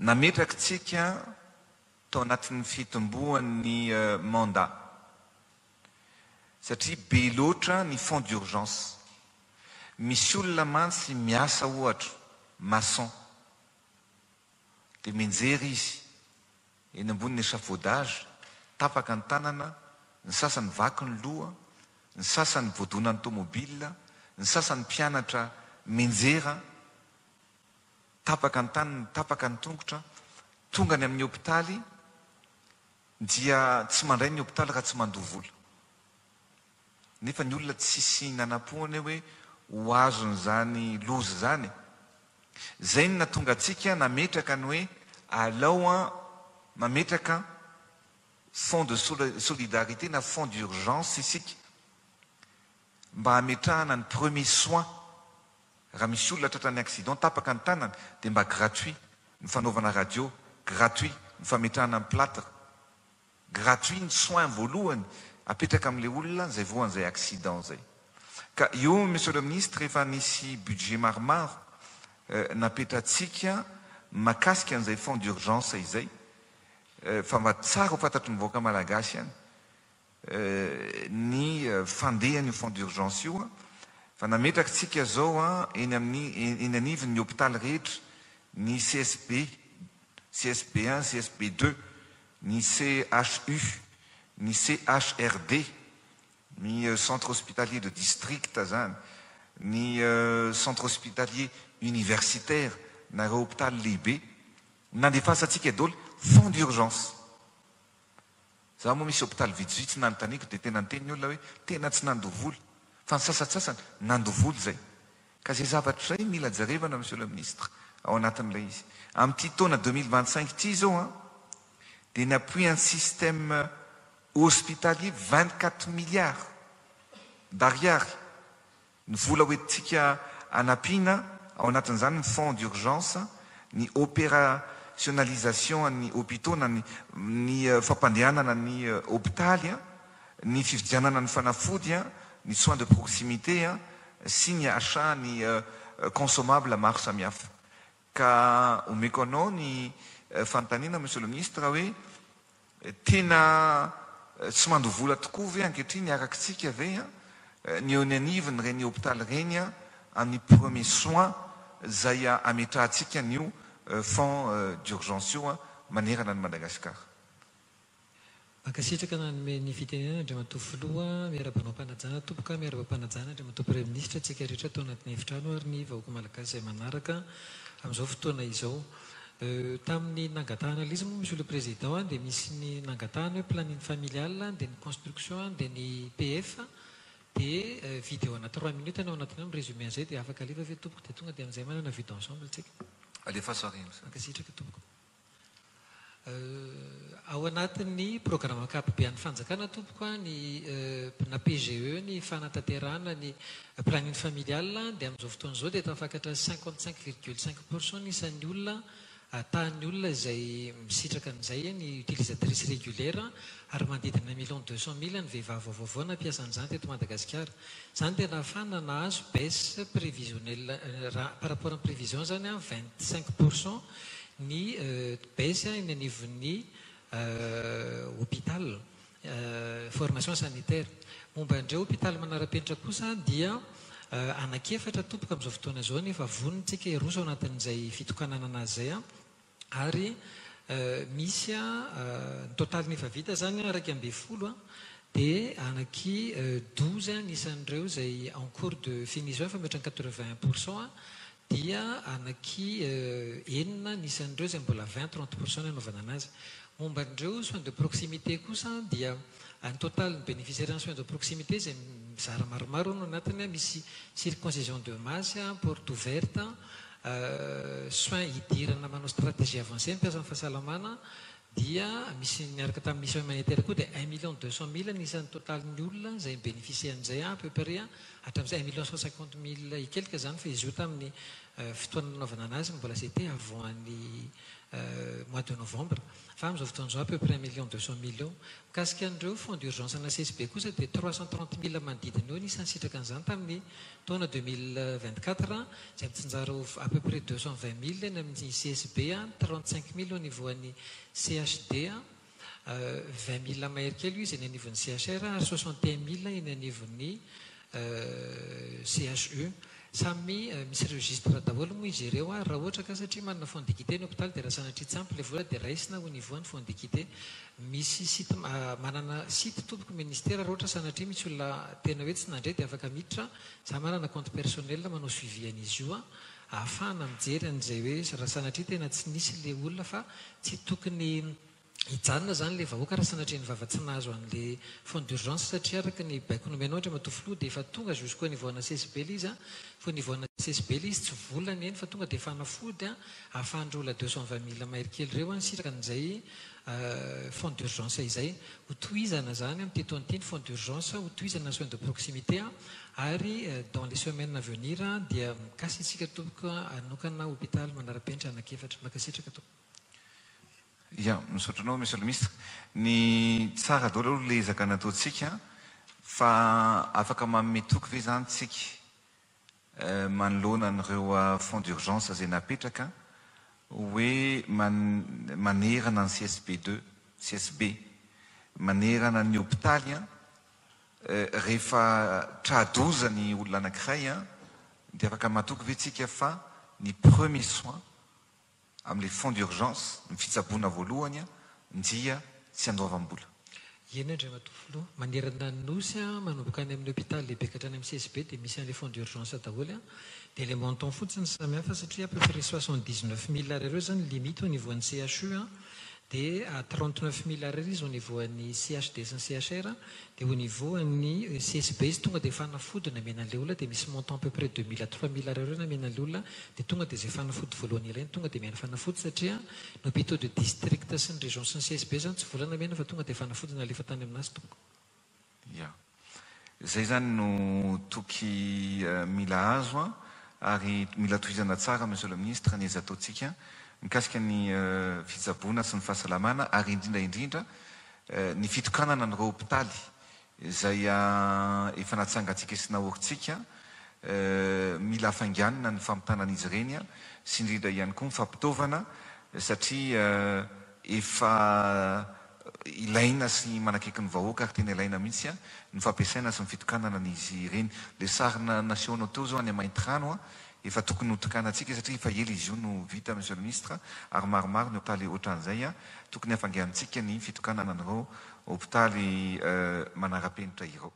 nametrakatsika tao anatin'ny fitomboan'ny mandat satria be loatra ny fond d'urgence. Misy olona mantsy miasa ohatra maçon dia mianjery izy eny ambony échafaudage, tapaka ny tanana, ny sasany vaky ny loha, ny sasany voadona ny tomobila, ny sasany mpianatra menjera, tapaka ny tanana, tapaka ny tongotra, tonga ny amin'ny hôpitaly dia tsy mandray ny hôpitaly raha tsy mandovola. Nefa ny olona tsisy nanam-poana hoe ho azon'izany loza zany. Zay no natonga antsika nametraka ny hoe alao mametraka fond de solidarité na fond d'urgence isika mba hametrahana ny premier soin. Raha misy olona tratra ny accident tapaka ny tanana dia mba gratuit ny fanaovana radio, gratuit ny fametrahana ny plâtre, gratuit ny soin voalohany apetraka amin'ilay olona zay voan'izay accident zay. Ka io monsieur le ministre efa nisy budget maromaro napetratsika makasika an'izay fond d'urgence izay fa mba tsara ho fantatry mivoaka malagasy any ny fandehan'ny io fond d'urgence io fa nametrakatsika zao eny anivon'ny hôpitaly rehetra ny CSP, CSP1, CSP2, ny CHU, ny CHRD, ny centre hospitalier de district zany, ny centre hospitalier universitaire na hôpitaly lehibe nandefasantsika daholo fond d'urgence. Za moa misy hôpitaly vitsivitsy nanotaniko dia tena nyteny ny olona hoe tena tsy nandovoly, fa ny sasatsasany nandovoly zay. Ka zay zavatra zay mila jerevana monsieur le ministre ao anatin'ilay izy. Amin'ity taona 2025 ity zao dia nappui un système hospitalier 24 milliards d'ariary. Ny vola hoentintsika anampiana ao anatin'izany ny fond d'urgence, ny opérationnalisation ny hôpitaux na ny fampandehanana ny hôpitaly, ny fividianana ny fanafody, ny soins de proximité sy ny achat ny consommable maro samihafa. Ka omeko anao ny fanontaniana monsieur le ministre hoe tena tsy mandovola tokoa ve ankehitriny arakitsika ve ny eo ny anivony reny hôpitaly reny amin'ny premier soin zay ametrahantsika n'io fond d'urgence io manerana ny Madagasikara. Mankasitraka nanome ny fitenenana Andriamatoa Filoha, miarabanao mpanajana tompoka, miaraba-panajana Andriamatoa Premier Ministre tsika rehetra tao anatin'ny efitrano ary ny vahoaka malagasy izay manaraka amin'izao fotoana izao. Tamin'ny nangatahana ilay izy moa monsieur le président dia misy ny nangatahana hoe planning familial dia ny construction dia ny PF dia vidéo anaty 3 minutes anao anatinao amin'ny résumé an'izay dia afaka alefa ve tompoko dia tonga dia amin'izay manana vue d'ensemble tsika. Alefa sarina. Mankasitraka tompoko. Ao anatin'ny programme ankapobeny fanjakana tompoko ny na PGE ny fanatanterahana ny planning familial dia amin'izao fotoana izao dia tafakatra 55,5% ny isan'ny olona atahan'ny olona izay misitraka an'izay ny utilisatrice régulière ary manodidina 1,200,000 ny vehivavy vaovao nampiasa an'izany teto Madagasikara. Zany dia nahafana nahazo baisse prévisionnelle par rapport amin'ny prévision zany 25% ny baisse eny anivon'ny hôpital formation sanitaire. Momba indreo hôpital manara-penitra kosa dia anakefatra tompoka amin'izao fotoana izao nefa vonontsika iroso ao anatin'izay fitokanana anazy zay ary misy ny totaly nefa vita zany araiky amby folo dia anaky 12 nisan'ireo zay en cours de finition fa mihoatra ny 81%, dia anaky enina nisan'ireo zay mbola 20-30% ny anaovana anazy. Momba indreo soins de proximité kosa dia ny total ny bénéficiaire soins de proximité zay mizara maromaro no anatiny misy circoncision de masse, porte ouverte, soins hidirana manao stratégie avancée mpiasa amin'ny fahasalamana, dia misy niaraka tamin'ny mission humanitaire koa dia 1,200,000 nisan'ny total ny olona zay bénéficier an'izay à peu près hatramin'izay 1 150 000 ikelika zany fa izy io tamin'ny fotoana nanaovana anazy mbola c'était avant ny mois de novembre fa amin'izao fotoan'izao à peu près 1 200 000 mikasika an'ireo fonds d'urgence ana CSB kosa dia 330 000 manodidina eo nisy sitraka an'izany tamin'ny taona 2024 izay mitsinjaro à peu près 220 000 eny amin'ny CSB 35 000 au niveau an'ny CHD 20 000 mahery kely izy eny anivon'ny CHR ary 61 000 eny anivon'ny CHU samy misy registre daholo moa izy ireo raha ohatra ka satria manana fond d'équité ny hôpitaly dia raha sanatria tsy ampy le vola dia raisina au niveau ny fond d'équité misy site manana site tompoko ministère raha ohatra sanatria misy olona tena hoe tsy nandray dia afaka miditra za manana compte personnel manao suivi an'izy io ahafahana mijery an'izay hoe raha sanatria tena tsy nisy le olona fa tsy tokony hijanona zany le vahoaka raha sanatria ny vava tsy nahazo an'le fond d'urgence satria araka ny baiko nomena ohatra matofilo dia efa tonga jusqu'au niveau ana CSB le izy fa au niveau ana CSB le izy tsy volana eny fa tonga dia fanafody ahafahandreo la 220 000 mahery kely reo sitraka an'izay fond d'urgence izay hotohizana zany amin'ity taona ity ny fond d'urgence hotohizana soins de proximité ary dans les semaines à venir dia mikasy isika tompoko anokana hôpital manara-penitra anankiefatra makasitraka tompoko. Ya, misaotranao monsieur le ministre ny tsara daholo aloha le ezaka nataontsika fa afaka manome toky ve zany tsika manoloana an'ireo fond d'urgence izay napetraka hoe manerana ny CSB2 CSB manerana ny hôpitaly rehefa tradoza ny olona anankiray dia afaka matoky ve tsika fa ny premier soin amin'le fonds d'urgence ny fitsaboana voalohany ndia tsy andoavam-bola. Eny andray matofilo manerana ny nosy manomboka any amin'ny hôpital lehibe ka hatrany amin'ny CSB dia misy an'le fond d'urgence daholo dia le montant fotsiny samihafa satria à peu près 79 000 ariary eo zany limite au niveau an'ny CHU dia 39 000 ariary izy au niveau an'ny CHD sy ny CHR dia au niveau an'ny CSB izy tonga dia fanafody namena an'le olona dia misy montant à peu près 2 000 à 3 000 ariary eo namena an'le olona dia tonga dia izay fanafody voalohany ilainy tonga dia miana fanafody satria ny hôpitaux de district sy ny région sy ny CSB zany tsy volana mena fa tonga dia fanafody nalefa tany aminazy tompoko. Ya, zay zany no toky mila azo ary mila tohizana tsara monsieur le ministre ny izy ataontsika mikasika ny fitsaboana sy ny fahasalamana ary indrindra ny fitokanana n'ireo hôpitaly izay efa natsangatsika sy nahorintsika mila hafainganina ny fampitanan'izy ireny sy indrindra ihany koa mifampitaovana satria efa ilaina sy manakaiky ny vahoaka ary tena ilaina mihitsy ny fampiasaina sy ny fitokanana n'izy ireny le sarina nationaux teo zao any Maintrano efa tokony hotokanantsika satria efa ela izy io no vita monsieur le ministre ary maromaro ny hôpitaly ohatran'izay tokony hafangantsika ny fitokanana an'ireo hôpitaly manara-penitra ireo.